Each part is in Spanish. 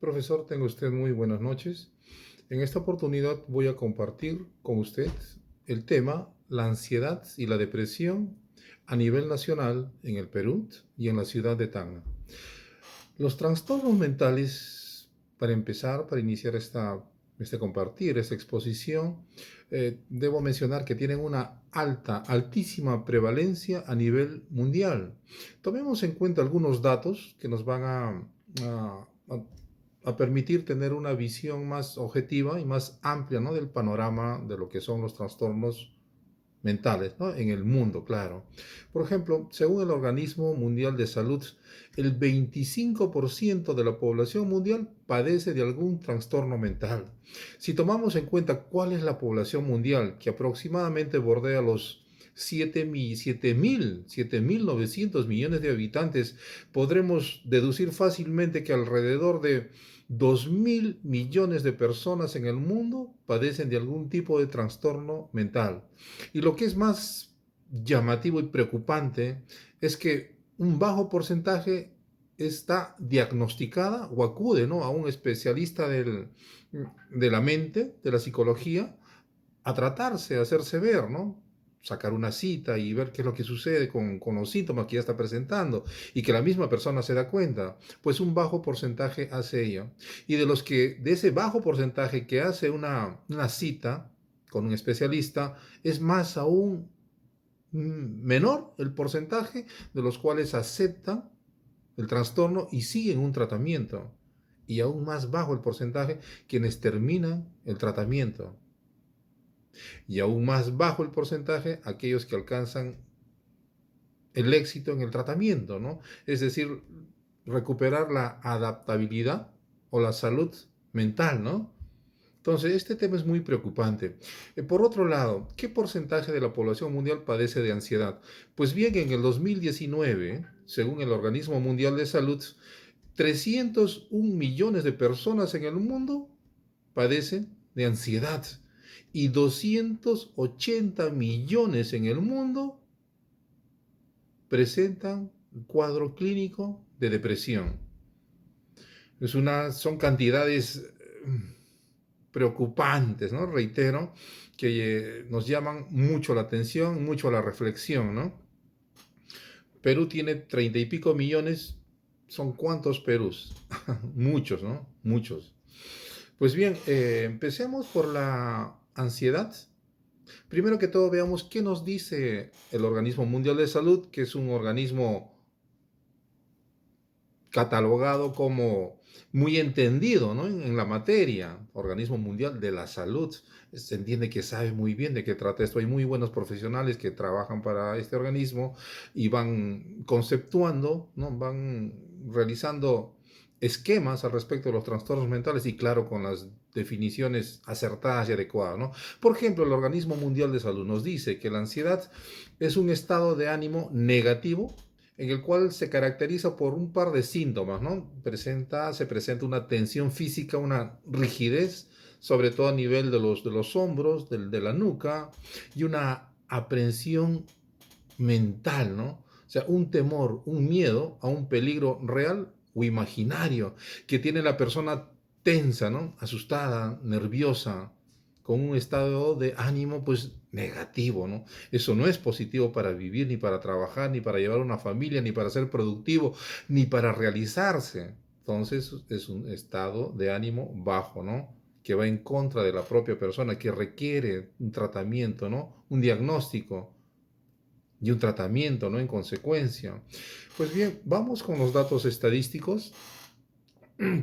Profesor, tenga usted muy buenas noches. En esta oportunidad voy a compartir con usted el tema la ansiedad y la depresión a nivel nacional en el Perú y en la ciudad de Tacna. Los trastornos mentales, para empezar, para iniciar este compartir, esta exposición, debo mencionar que tienen una altísima prevalencia a nivel mundial. Tomemos en cuenta algunos datos que nos van a- a permitir tener una visión más objetiva y más amplia, ¿no?, del panorama de lo que son los trastornos mentales, ¿no?, en el mundo, claro. Por ejemplo, según el Organismo Mundial de Salud, el 25% de la población mundial padece de algún trastorno mental. Si tomamos en cuenta cuál es la población mundial, que aproximadamente bordea los 7.900 millones de habitantes, podremos deducir fácilmente que alrededor de 2.000 millones de personas en el mundo padecen de algún tipo de trastorno mental. Y lo que es más llamativo y preocupante es que un bajo porcentaje está diagnosticada o acude, ¿no?, a un especialista de la mente, de la psicología, a tratarse, a hacerse ver, ¿no? Sacar una cita y ver qué es lo que sucede con los síntomas que ya está presentando y que la misma persona se da cuenta. Pues un bajo porcentaje hace ello. Y de ese bajo porcentaje que hace una cita con un especialista, es más aún menor el porcentaje de los cuales aceptan el trastorno y siguen un tratamiento. Y aún más bajo el porcentaje quienes terminan el tratamiento. Y aún más bajo el porcentaje aquellos que alcanzan el éxito en el tratamiento, ¿no? Es decir, recuperar la adaptabilidad o la salud mental, ¿no? Entonces, este tema es muy preocupante. Por otro lado, ¿qué porcentaje de la población mundial padece de ansiedad? Pues bien, en el 2019, según el Organismo Mundial de Salud, 301 millones de personas en el mundo padecen de ansiedad y 280 millones en el mundo presentan un cuadro clínico de depresión. Son cantidades preocupantes, ¿no? Reitero, que nos llaman mucho la atención, mucho la reflexión, ¿no? Perú tiene 30 y pico millones. ¿Son cuántos Perús? Muchos, ¿no? Muchos. Pues bien, empecemos por la ansiedad. Primero que todo, veamos qué nos dice el Organismo Mundial de Salud, que es un organismo catalogado como muy entendido, ¿no?, en la materia, Organismo Mundial de la Salud. Se entiende que sabe muy bien de qué trata esto. Hay muy buenos profesionales que trabajan para este organismo y van conceptuando, ¿no?, van realizando esquemas al respecto de los trastornos mentales y claro, con las definiciones acertadas y adecuadas, ¿no? Por ejemplo, el Organismo Mundial de Salud nos dice que la ansiedad es un estado de ánimo negativo en el cual se caracteriza por un par de síntomas, ¿no? Se presenta una tensión física, una rigidez, sobre todo a nivel de los hombros, de la nuca, y una aprensión mental, ¿no? O sea, un temor, un miedo a un peligro real o imaginario que tiene la persona tensa, ¿no? Asustada, nerviosa, con un estado de ánimo pues negativo, ¿no? Eso no es positivo para vivir, ni para trabajar, ni para llevar una familia, ni para ser productivo, ni para realizarse. Entonces es un estado de ánimo bajo, ¿no?, que va en contra de la propia persona, que requiere un tratamiento, ¿no?, un diagnóstico y un tratamiento, ¿no?, en consecuencia. Pues bien, vamos con los datos estadísticos.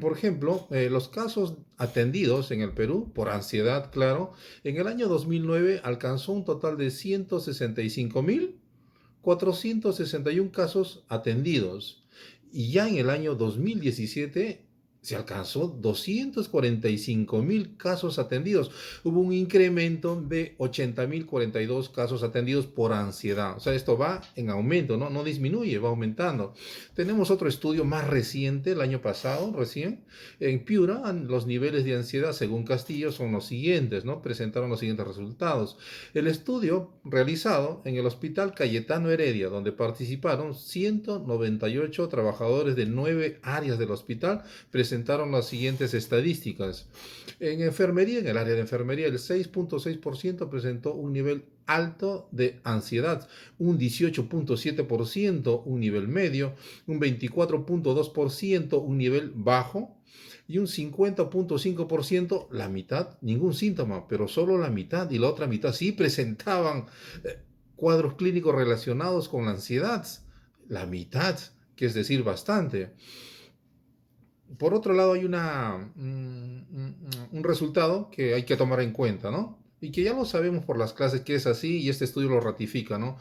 Por ejemplo, los casos atendidos en el Perú por ansiedad, claro, en el año 2009 alcanzó un total de 165.461 casos atendidos. Y ya en el año 2017 se alcanzó 245.000 casos atendidos. Hubo un incremento de 80.042 casos atendidos por ansiedad. O sea, esto va en aumento, ¿no? No disminuye, va aumentando. Tenemos otro estudio más reciente, el año pasado, recién, en Piura. Los niveles de ansiedad, según Castillo, son los siguientes, ¿no? Presentaron los siguientes resultados. El estudio realizado en el Hospital Cayetano Heredia, donde participaron 198 trabajadores de 9 áreas del hospital, presentaron presentaron las siguientes estadísticas. En enfermería, en el área de enfermería, el 6.6% presentó un nivel alto de ansiedad, un 18.7% un nivel medio, un 24.2% un nivel bajo y un 50.5% la mitad, ningún síntoma, pero solo la mitad, y la otra mitad sí presentaban cuadros clínicos relacionados con la ansiedad, la mitad, que es decir, bastante. Por otro lado, hay un resultado que hay que tomar en cuenta, ¿no? Y que ya lo sabemos por las clases que es así, y este estudio lo ratifica, ¿no?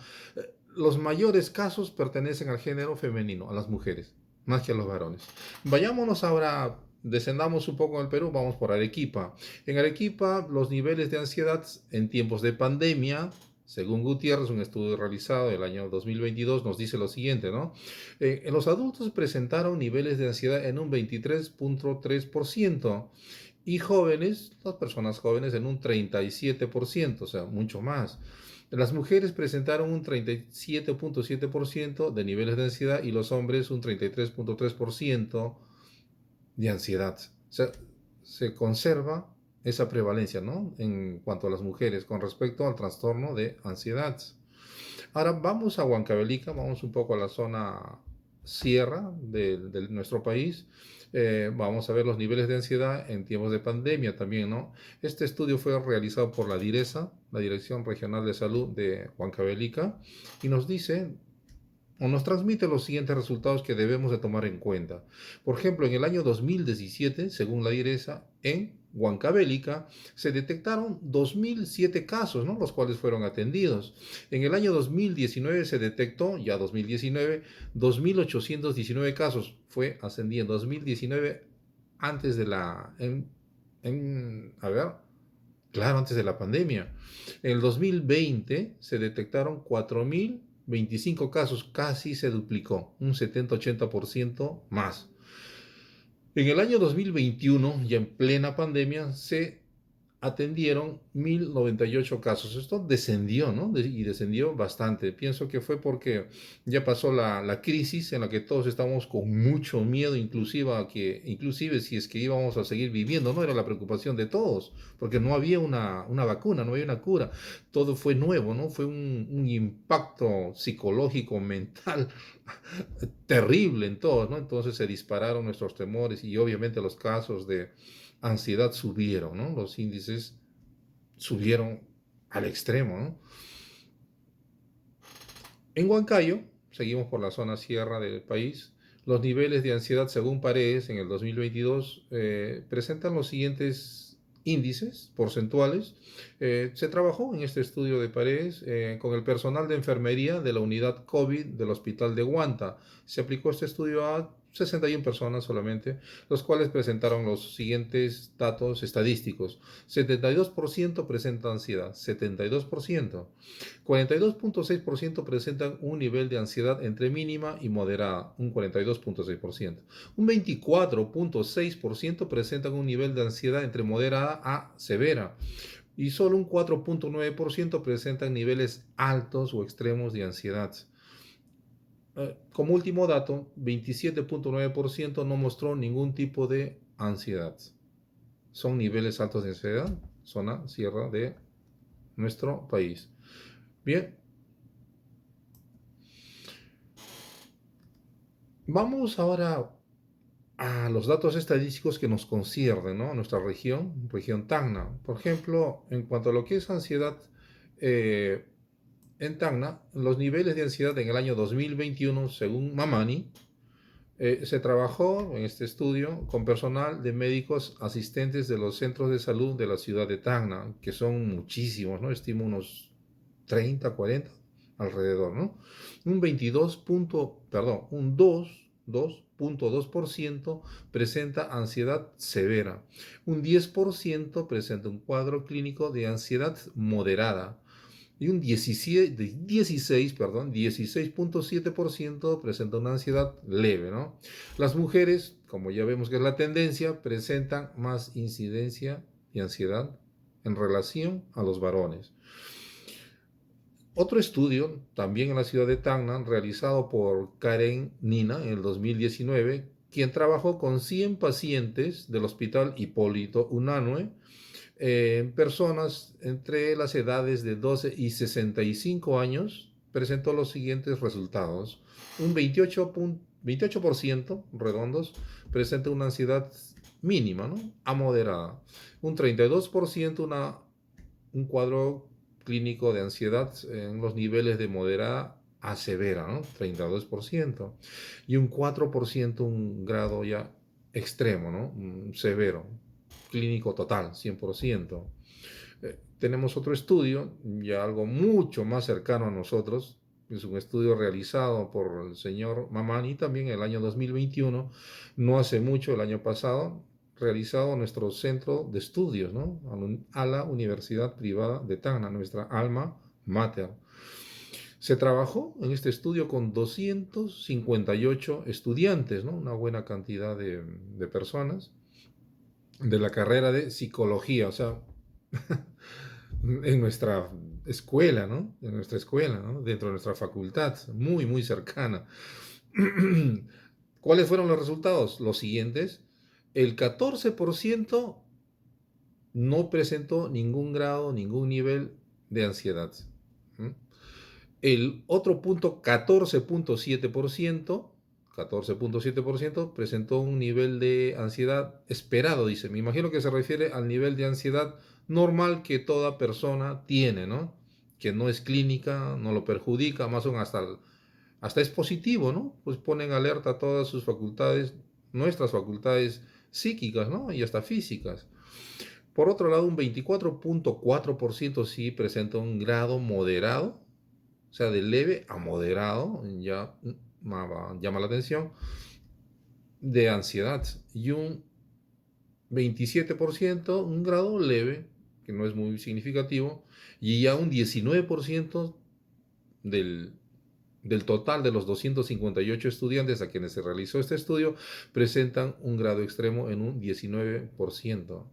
Los mayores casos pertenecen al género femenino, a las mujeres, más que a los varones. Vayámonos ahora, descendamos un poco en el Perú, vamos por Arequipa. En Arequipa, los niveles de ansiedad en tiempos de pandemia, según Gutiérrez, un estudio realizado el año 2022, nos dice lo siguiente, ¿no? En los adultos presentaron niveles de ansiedad en un 23.3% y jóvenes, las personas jóvenes, en un 37%, o sea, mucho más. Las mujeres presentaron un 37.7% de niveles de ansiedad y los hombres un 33.3% de ansiedad. O sea, se conserva esa prevalencia, ¿no? En cuanto a las mujeres con respecto al trastorno de ansiedad. Ahora vamos a Huancavelica, vamos un poco a la zona sierra de nuestro país. Vamos a ver los niveles de ansiedad en tiempos de pandemia también, ¿no? Este estudio fue realizado por la DIRESA, la Dirección Regional de Salud de Huancavelica, y nos dice o nos transmite los siguientes resultados que debemos de tomar en cuenta. Por ejemplo, en el año 2017, según la DIRESA, en Huancavelica se detectaron 2007 casos, ¿no? Los cuales fueron atendidos. En el año 2019 se detectó, ya 2019, 2.819 casos. Fue ascendiendo 2019 antes de la... a ver, claro, antes de la pandemia. En el 2020 se detectaron 4.025 casos, casi se duplicó, un 70-80% más. En el año 2021, ya en plena pandemia, se atendieron 1.098 casos. Esto descendió, ¿no? Y descendió bastante. Pienso que fue porque ya pasó la crisis en la que todos estábamos con mucho miedo, inclusive si es que íbamos a seguir viviendo, ¿no? Era la preocupación de todos, porque no había una vacuna, no había una cura. Todo fue nuevo, ¿no? Fue un impacto psicológico, mental terrible en todos, ¿no? Entonces se dispararon nuestros temores y obviamente los casos de ansiedad subieron, ¿no? Los índices subieron al extremo, ¿no? En Huancayo, seguimos por la zona sierra del país, los niveles de ansiedad según Paredes en el 2022 presentan los siguientes índices porcentuales. Se trabajó en este estudio de Paredes con el personal de enfermería de la unidad COVID del Hospital de Huanta. Se aplicó este estudio a 61 personas solamente, los cuales presentaron los siguientes datos estadísticos. 72% presenta ansiedad, 72%. 42.6% presentan un nivel de ansiedad entre mínima y moderada, un 42.6%. Un 24.6% presentan un nivel de ansiedad entre moderada a severa. Y solo un 4.9% presentan niveles altos o extremos de ansiedad. Como último dato, 27.9% no mostró ningún tipo de ansiedad. Son niveles altos de ansiedad, zona sierra de nuestro país. Bien, vamos ahora a los datos estadísticos que nos conciernen, ¿no? Nuestra región Tacna. Por ejemplo, en cuanto a lo que es ansiedad, eh, en Tacna, los niveles de ansiedad en el año 2021, según Mamani, se trabajó en este estudio con personal de médicos asistentes de los centros de salud de la ciudad de Tacna, que son muchísimos, ¿no? Estimo unos 30, 40 alrededor, ¿no? Un 2.2% presenta ansiedad severa. Un 10% presenta un cuadro clínico de ansiedad moderada y un 16.7% presenta una ansiedad leve, ¿no? Las mujeres, como ya vemos que es la tendencia, presentan más incidencia de ansiedad en relación a los varones. Otro estudio, también en la ciudad de Tacna, realizado por Karen Nina en el 2019, quien trabajó con 100 pacientes del Hospital Hipólito Unanue, personas entre las edades de 12 y 65 años, presentó los siguientes resultados. Un 28% redondos presenta una ansiedad mínima, ¿no? A moderada. Un 32% un cuadro clínico de ansiedad en los niveles de moderada a severa, ¿no? 32%. Y un 4% un grado ya extremo, ¿no? Severo, clínico total, 100%. Tenemos otro estudio, ya algo mucho más cercano a nosotros, es un estudio realizado por el señor Mamani también en el año 2021, no hace mucho, el año pasado, realizado en nuestro centro de estudios, ¿no? A la Universidad Privada de Tacna, nuestra alma mater. Se trabajó en este estudio con 258 estudiantes, ¿no? Una buena cantidad de personas de la carrera de psicología, o sea, en nuestra escuela, ¿no? En nuestra escuela, ¿no? Dentro de nuestra facultad, muy, muy cercana. ¿Cuáles fueron los resultados? Los siguientes. El 14% no presentó ningún grado, ningún nivel de ansiedad. ¿Mm? El otro punto, 14.7% presentó un nivel de ansiedad esperado, dice. Me imagino que se refiere al nivel de ansiedad normal que toda persona tiene, ¿no? Que no es clínica, no lo perjudica, más aún hasta es positivo, ¿no? Pues pone en alerta todas sus facultades, nuestras facultades psíquicas, ¿no? Y hasta físicas. Por otro lado, un 24.4% sí presenta un grado moderado, o sea, de leve a moderado, ya llama la atención, de ansiedad. Y un 27%, un grado leve, que no es muy significativo, y ya un 19% del, del total de los 258 estudiantes a quienes se realizó este estudio presentan un grado extremo en un 19%.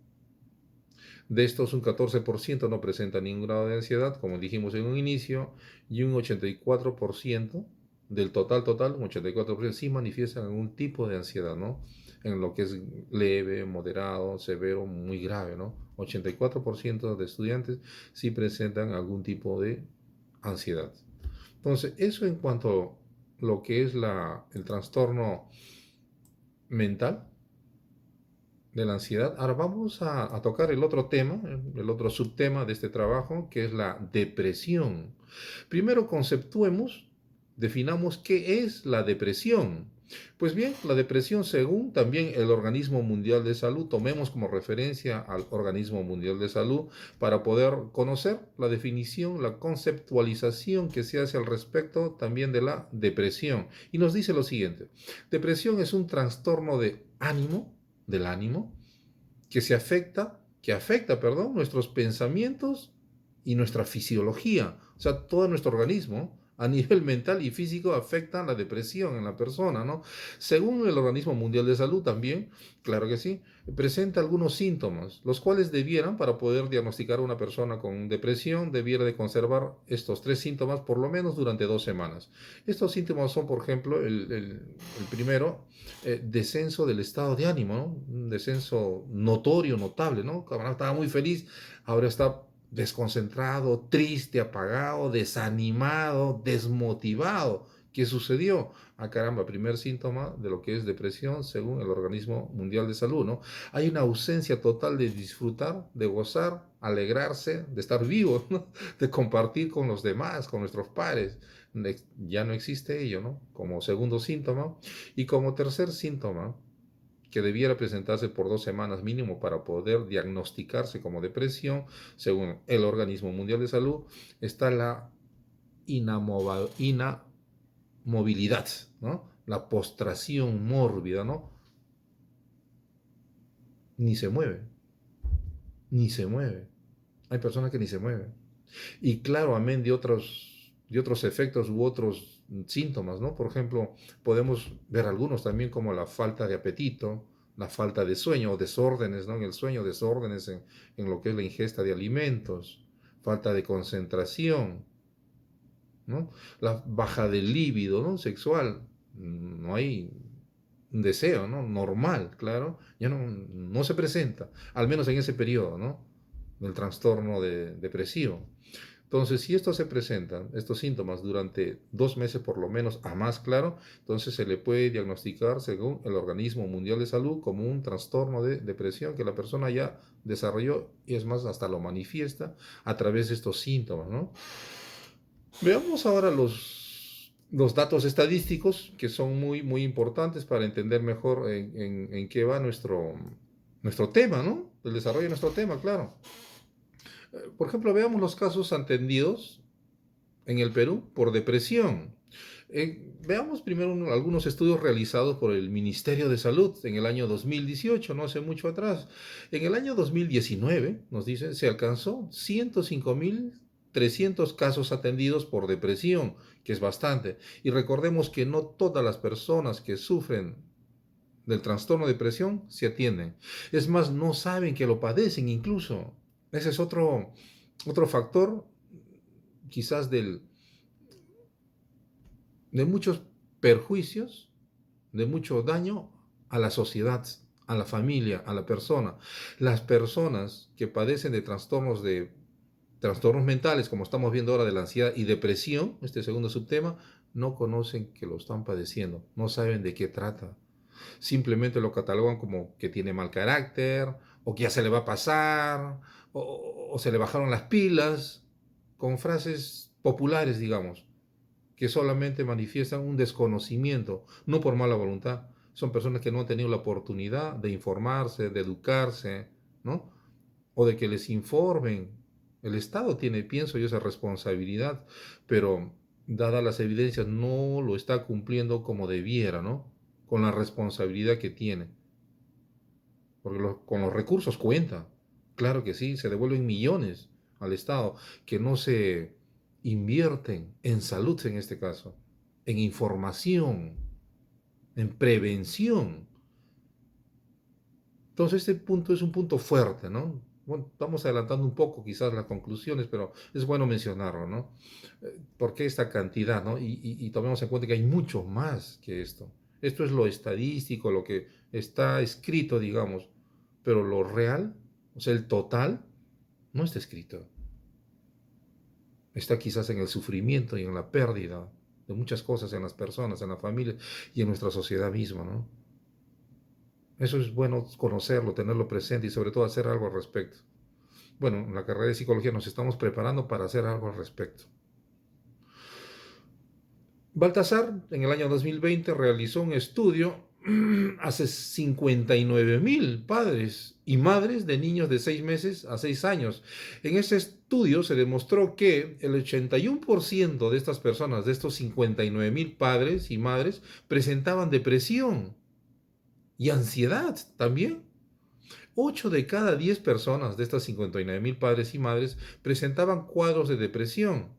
De estos, un 14% no presenta ningún grado de ansiedad, como dijimos en un inicio, y un 84% del total, un 84% sí manifiestan algún tipo de ansiedad, ¿no? En lo que es leve, moderado, severo, muy grave, ¿no? 84% de estudiantes sí presentan algún tipo de ansiedad. Entonces, eso en cuanto a lo que es el trastorno mental de la ansiedad. Ahora vamos a tocar el otro tema, el otro subtema de este trabajo, que es la depresión. Primero conceptuemos, definamos qué es la depresión. Pues bien, la depresión, según también el Organismo Mundial de Salud, tomemos como referencia al Organismo Mundial de Salud para poder conocer la definición, la conceptualización que se hace al respecto también de la depresión. Y nos dice lo siguiente: depresión es un trastorno del ánimo, que afecta, nuestros pensamientos y nuestra fisiología. O sea, todo nuestro organismo a nivel mental y físico afecta la depresión en la persona, ¿no? Según el Organismo Mundial de Salud también, claro que sí, presenta algunos síntomas, los cuales para poder diagnosticar a una persona con depresión, debiera de conservar estos 3 síntomas por lo menos durante 2 semanas. Estos síntomas son, por ejemplo, el primero, descenso del estado de ánimo, ¿no? Un descenso notorio, notable, ¿no? Camarada estaba muy feliz, ahora está desconcentrado, triste, apagado, desanimado, desmotivado. ¿Qué sucedió? Ah, caramba, primer síntoma de lo que es depresión según el Organismo Mundial de Salud, ¿no? Hay una ausencia total de disfrutar, de gozar, alegrarse, de estar vivo, ¿no? De compartir con los demás, con nuestros pares. Ya no existe ello, ¿no? Como segundo síntoma. Y como tercer síntoma, que debiera presentarse por 2 semanas mínimo para poder diagnosticarse como depresión, según el Organismo Mundial de Salud, está la inamovilidad, ¿no? La postración mórbida, ¿no? Ni se mueve, ni se mueve. Hay personas que ni se mueven. Y claro, amén de otros efectos u otros síntomas, ¿no? Por ejemplo, podemos ver algunos también como la falta de apetito, la falta de sueño o desórdenes, ¿no? En el sueño, desórdenes en lo que es la ingesta de alimentos, falta de concentración, ¿no? La baja del líbido, ¿no? Sexual. No hay, un deseo, ¿no? Normal, claro, ya no se presenta, al menos en ese periodo, ¿no? Del trastorno depresivo. Entonces, si esto se presenta, estos síntomas, durante 2 meses por lo menos a más, claro, entonces se le puede diagnosticar, según el Organismo Mundial de Salud, como un trastorno de depresión que la persona ya desarrolló y es más, hasta lo manifiesta a través de estos síntomas, ¿no? Veamos ahora los datos estadísticos que son muy, muy importantes para entender mejor en qué va nuestro tema, ¿no? El desarrollo de nuestro tema, claro. Por ejemplo, veamos los casos atendidos en el Perú por depresión. Veamos primero algunos estudios realizados por el Ministerio de Salud en el año 2018, no hace mucho atrás. En el año 2019, nos dicen, se alcanzó 105.300 casos atendidos por depresión, que es bastante. Y recordemos que no todas las personas que sufren del trastorno de depresión se atienden. Es más, no saben que lo padecen incluso. Ese es otro factor, quizás de muchos perjuicios, de mucho daño a la sociedad, a la familia, a la persona. Las personas que padecen de trastornos mentales, como estamos viendo ahora de la ansiedad y depresión, este segundo subtema, no conocen que lo están padeciendo, no saben de qué trata. Simplemente lo catalogan como que tiene mal carácter, o que ya se le va a pasar, o se le bajaron las pilas, con frases populares, digamos, que solamente manifiestan un desconocimiento, no por mala voluntad. Son personas que no han tenido la oportunidad de informarse, de educarse, ¿no? O de que les informen. El Estado tiene, pienso yo, esa responsabilidad, pero dadas las evidencias no lo está cumpliendo como debiera, ¿no? Con la responsabilidad que tiene. Porque con los recursos cuenta. Claro que sí, se devuelven millones al Estado que no se invierten en salud en este caso, en información, en prevención. Entonces este punto es un punto fuerte, ¿no? Bueno, estamos adelantando un poco quizás las conclusiones, pero es bueno mencionarlo, ¿no? ¿Por qué esta cantidad, ¿no? Y tomemos en cuenta que hay mucho más que esto. Esto es lo estadístico, lo que está escrito, digamos, pero lo real, o sea, el total, no está escrito. Está quizás en el sufrimiento y en la pérdida de muchas cosas en las personas, en la familia y en nuestra sociedad misma, ¿no? Eso es bueno conocerlo, tenerlo presente y sobre todo hacer algo al respecto. Bueno, en la carrera de psicología nos estamos preparando para hacer algo al respecto. Baltasar, en el año 2020, realizó un estudio hace 59.000 padres y madres de niños de 6 meses a 6 años. En ese estudio se demostró que el 81% de estas personas, de estos 59.000 padres y madres, presentaban depresión y ansiedad también. 8 de cada 10 personas de estas 59.000 padres y madres presentaban cuadros de depresión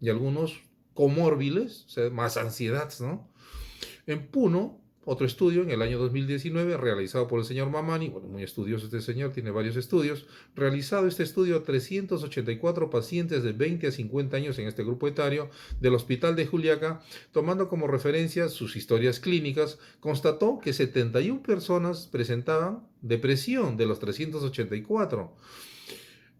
y algunos comórbiles, o sea, más ansiedad, ¿no? En Puno, otro estudio en el año 2019 realizado por el señor Mamani, bueno, muy estudioso este señor, tiene varios estudios, realizado este estudio a 384 pacientes de 20 a 50 años en este grupo etario del Hospital de Juliaca, tomando como referencia sus historias clínicas, constató que 71 personas presentaban depresión de los 384,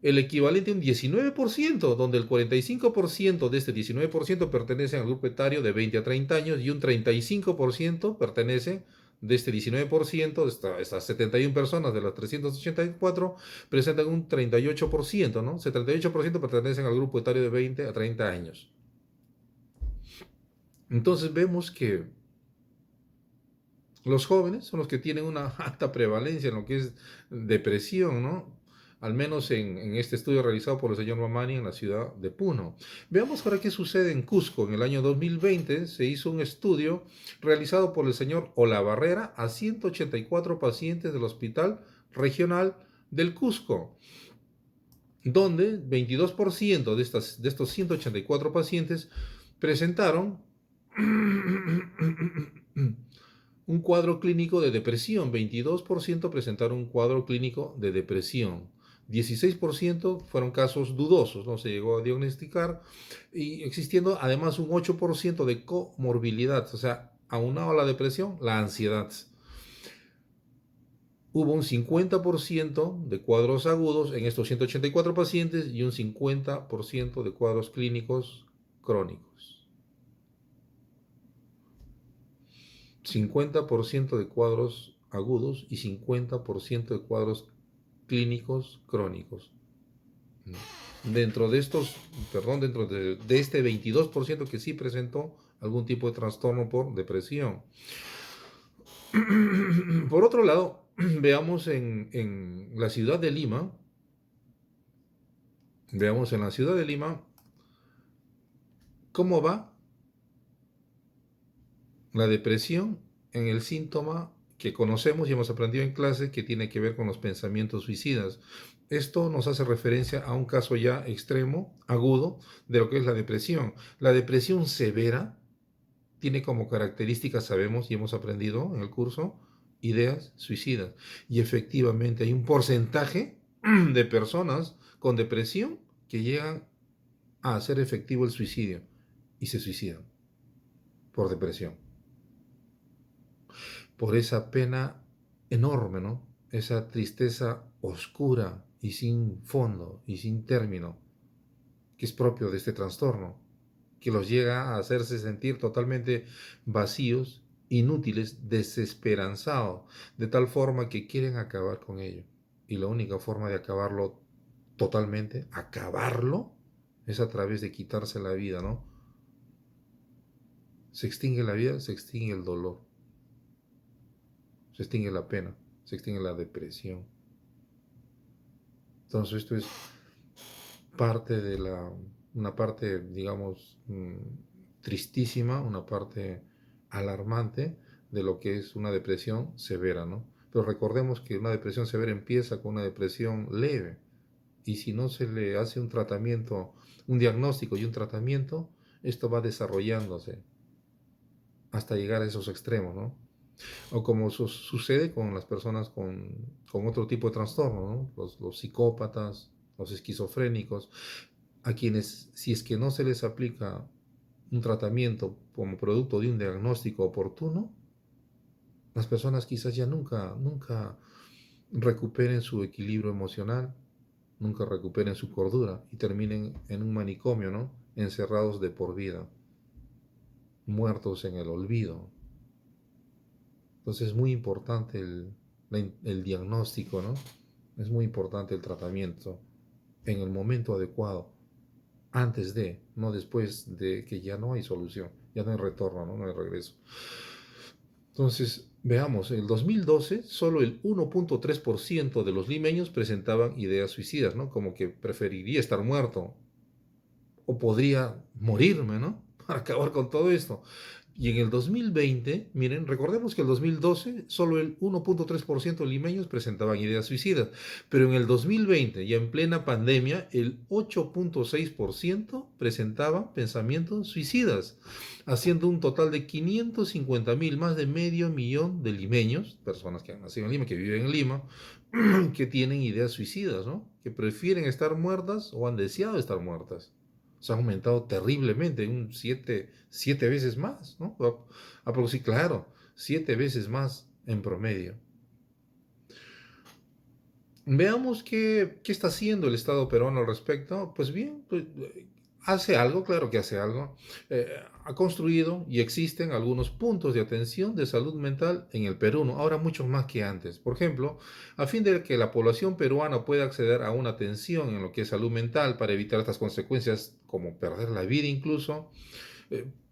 el equivalente a un 19%, donde el 45% de este 19% pertenece al grupo etario de 20 a 30 años y un 35% pertenece de este 19%, de estas 71 personas de las 384, presentan un 38%, ¿no? Ese 38% pertenecen al grupo etario de 20 a 30 años. Entonces vemos que los jóvenes son los que tienen una alta prevalencia en lo que es depresión, ¿no? Al menos en este estudio realizado por el señor Mamani en la ciudad de Puno. Veamos ahora qué sucede en Cusco. En el año 2020 se hizo un estudio realizado por el señor Olavarrera a 184 pacientes del Hospital Regional del Cusco, donde 22% de estos 184 pacientes presentaron un cuadro clínico de depresión. 22% presentaron un cuadro clínico de depresión. 16% fueron casos dudosos, no se llegó a diagnosticar, y existiendo además un 8% de comorbilidad, o sea, aunado a la depresión, la ansiedad. Hubo un 50% de cuadros agudos en estos 184 pacientes y un 50% de cuadros clínicos crónicos. 50% de cuadros agudos y 50% de cuadros clínicos crónicos. Dentro de estos, dentro de este 22% que sí presentó algún tipo de trastorno por depresión. Por otro lado, veamos en la ciudad de Lima, cómo va la depresión en el síntoma que conocemos y hemos aprendido en clase, que tiene que ver con los pensamientos suicidas. Esto nos hace referencia a un caso ya extremo, agudo, de lo que es la depresión. La depresión severa tiene como característica, sabemos y hemos aprendido en el curso, ideas suicidas. Y efectivamente hay un porcentaje de personas con depresión que llegan a hacer efectivo el suicidio y se suicidan por depresión. Por esa pena enorme, ¿no? Esa tristeza oscura y sin fondo y sin término, que es propio de este trastorno, que los llega a hacerse sentir totalmente vacíos, inútiles, desesperanzados, de tal forma que quieren acabar con ello. Y la única forma de acabarlo totalmente, acabarlo, es a través de quitarse la vida, ¿no? Se extingue la vida, se extingue el dolor, se extingue la pena, se extingue la depresión. Entonces esto es parte de una parte, digamos, tristísima, una parte alarmante de lo que es una depresión severa, ¿no? Pero recordemos que una depresión severa empieza con una depresión leve, y si no se le hace un tratamiento, un diagnóstico y un tratamiento, esto va desarrollándose hasta llegar a esos extremos, ¿no? O como sucede con las personas con otro tipo de trastorno, ¿no? Los psicópatas, los esquizofrénicos, a quienes, si es que no se les aplica un tratamiento como producto de un diagnóstico oportuno, las personas quizás ya nunca recuperen su equilibrio emocional, nunca recuperen su cordura y terminen en un manicomio, ¿no? Encerrados de por vida, muertos en el olvido. Entonces es muy importante el diagnóstico, ¿no? Es muy importante el tratamiento en el momento adecuado, antes de, no después de que ya no hay solución, ya no hay retorno, ¿no? No hay regreso. Entonces, veamos, en el 2012 solo el 1.3% de los limeños presentaban ideas suicidas, ¿no? Como que preferiría estar muerto o podría morirme, ¿no? Para acabar con todo esto. Y en el 2020, miren, recordemos que en el 2012 solo el 1.3% de limeños presentaban ideas suicidas, pero en el 2020, ya en plena pandemia, el 8.6% presentaban pensamientos suicidas, haciendo un total de 550.000, más de medio millón de limeños, personas que han nacido en Lima, que viven en Lima, que tienen ideas suicidas, ¿no? Que prefieren estar muertas o han deseado estar muertas. Se ha aumentado terriblemente, un 7 veces más, ¿no? Claro, 7 veces más en promedio. Veamos qué está haciendo el Estado peruano al respecto. Pues bien, pues, hace algo, claro que hace algo. Ha construido y existen algunos puntos de atención de salud mental en el Perú, ¿no? Ahora mucho más que antes. Por ejemplo, a fin de que la población peruana pueda acceder a una atención en lo que es salud mental para evitar estas consecuencias como perder la vida incluso,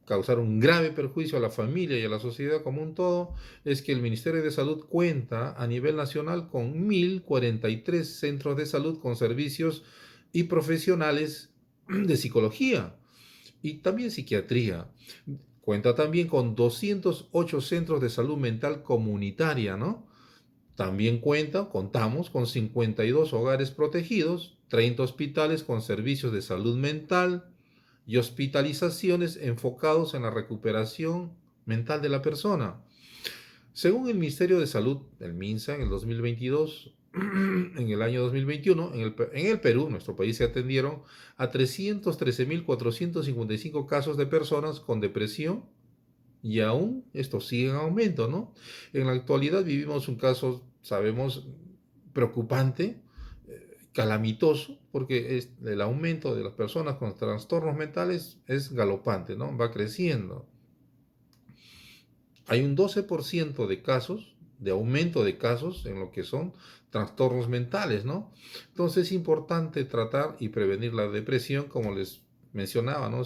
causar un grave perjuicio a la familia y a la sociedad como un todo, es que el Ministerio de Salud cuenta a nivel nacional con 1.043 centros de salud con servicios y profesionales de psicología y también psiquiatría. Cuenta también con 208 centros de salud mental comunitaria, ¿no? También contamos con 52 hogares protegidos, 30 hospitales con servicios de salud mental y hospitalizaciones enfocados en la recuperación mental de la persona. Según el Ministerio de Salud, el MINSA, en el 2022, en el año 2021, en el Perú, nuestro país, se atendieron a 313.455 casos de personas con depresión y aún esto sigue en aumento, ¿no? En la actualidad vivimos un caso, sabemos, preocupante, calamitoso, porque el aumento de las personas con trastornos mentales es galopante, ¿no? Va creciendo. Hay un 12% de casos, de aumento de casos en lo que son trastornos mentales, ¿no? Entonces es importante tratar y prevenir la depresión, como les mencionaba, ¿no?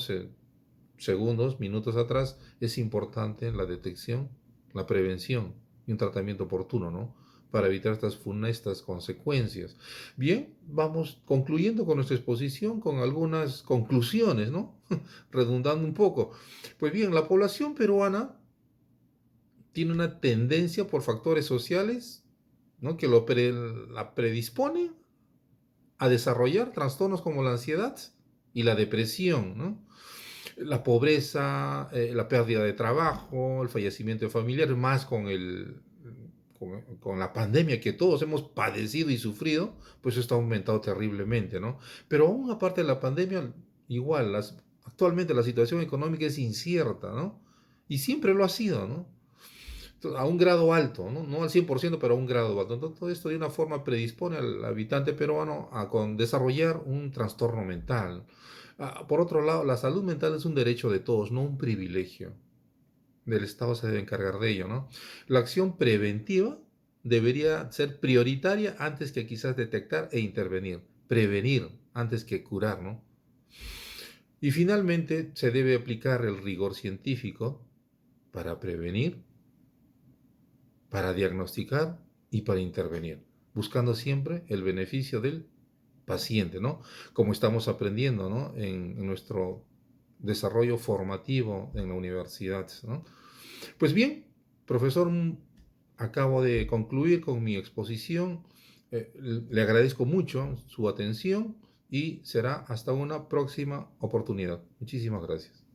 Segundos, minutos atrás, es importante la detección, la prevención y un tratamiento oportuno, ¿no? Para evitar estas funestas consecuencias. Bien, vamos concluyendo con nuestra exposición con algunas conclusiones, ¿no? Redundando un poco. Pues bien, la población peruana tiene una tendencia por factores sociales, ¿no? Que la predisponen a desarrollar trastornos como la ansiedad y la depresión, ¿no? La pobreza, la pérdida de trabajo, el fallecimiento de familiares, más con la pandemia que todos hemos padecido y sufrido, pues esto ha aumentado terriblemente, ¿no? Pero aún aparte de la pandemia, igual, actualmente la situación económica es incierta, ¿no? Y siempre lo ha sido, ¿no? A un grado alto, ¿no? No al 100%, pero a un grado alto. Entonces, todo esto de una forma predispone al habitante peruano a desarrollar un trastorno mental. Por otro lado, la salud mental es un derecho de todos, no un privilegio. Del Estado se debe encargar de ello, ¿no? La acción preventiva debería ser prioritaria antes que quizás detectar e intervenir. Prevenir antes que curar, ¿no? Y finalmente, se debe aplicar el rigor científico para prevenir, para diagnosticar y para intervenir, buscando siempre el beneficio del paciente, ¿no? Como estamos aprendiendo, ¿no? En nuestro desarrollo formativo en la universidad, ¿no? Pues bien, profesor, acabo de concluir con mi exposición. Le agradezco mucho su atención y será hasta una próxima oportunidad. Muchísimas gracias.